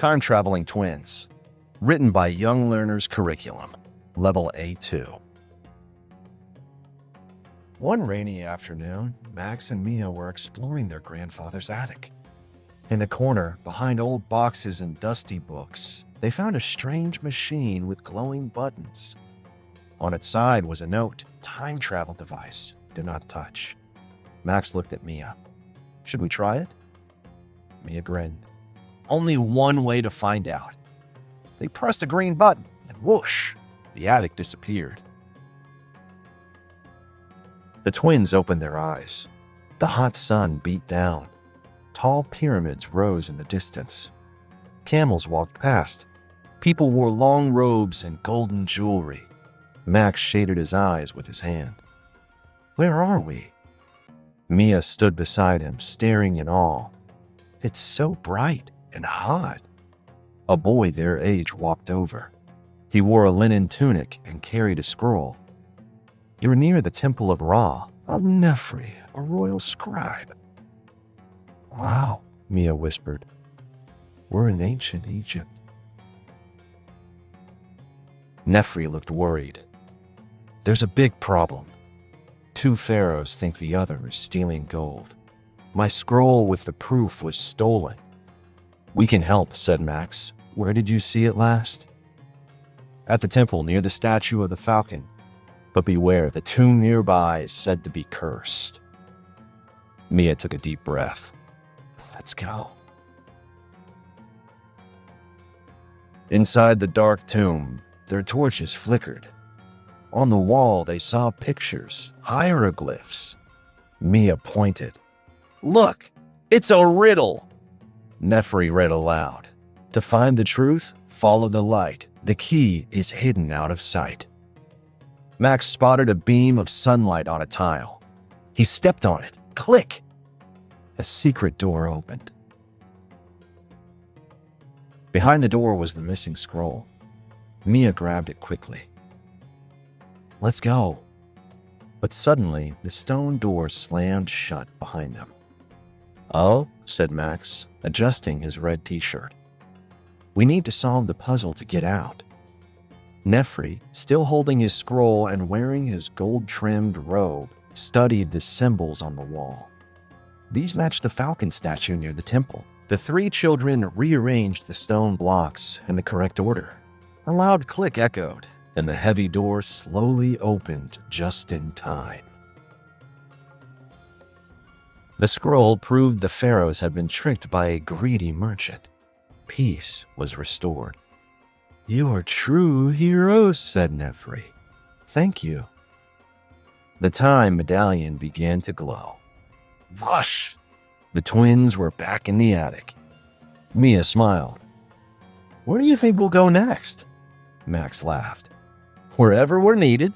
Time-Traveling Twins. Written by Young Learners Curriculum. Level A2. One rainy afternoon, Max and Mia were exploring their grandfather's attic. In the corner, behind old boxes and dusty books, they found a strange machine with glowing buttons. On its side was a note, time travel device, do not touch. Max looked at Mia. Should we try it? Mia grinned. Only one way to find out. They pressed a green button, and whoosh, the attic disappeared. The twins opened their eyes. The hot sun beat down. Tall pyramids rose in the distance. Camels walked past. People wore long robes and golden jewelry. Max shaded his eyes with his hand. Where are we? Mia stood beside him, staring in awe. It's so bright and hot. A boy their age walked over. He wore a linen tunic and carried a scroll. You're near the temple of Ra, of Nefri, a royal scribe. Wow, Mia whispered. We're in ancient Egypt. Nefri looked worried. There's a big problem. 2 pharaohs think the other is stealing gold. My scroll with the proof was stolen. We can help, said Max. Where did you see it last? At the temple near the statue of the falcon. But beware, the tomb nearby is said to be cursed. Mia took a deep breath. Let's go. Inside the dark tomb, their torches flickered. On the wall, they saw pictures, hieroglyphs. Mia pointed. Look, it's a riddle. Nefri read aloud. To find the truth, follow the light. The key is hidden out of sight. Max spotted a beam of sunlight on a tile. He stepped on it. Click! A secret door opened. Behind the door was the missing scroll. Mia grabbed it quickly. Let's go. But suddenly, the stone door slammed shut behind them. Oh, said Max, adjusting his red t-shirt. We need to solve the puzzle to get out. Nefri, still holding his scroll and wearing his gold-trimmed robe, studied the symbols on the wall. These matched the falcon statue near the temple. The 3 children rearranged the stone blocks in the correct order. A loud click echoed, and the heavy door slowly opened just in time. The scroll proved the pharaohs had been tricked by a greedy merchant. Peace was restored. You are true heroes, said Nefri. Thank you. The time medallion began to glow. Whoosh! The twins were back in the attic. Mia smiled. Where do you think we'll go next? Max laughed. Wherever we're needed.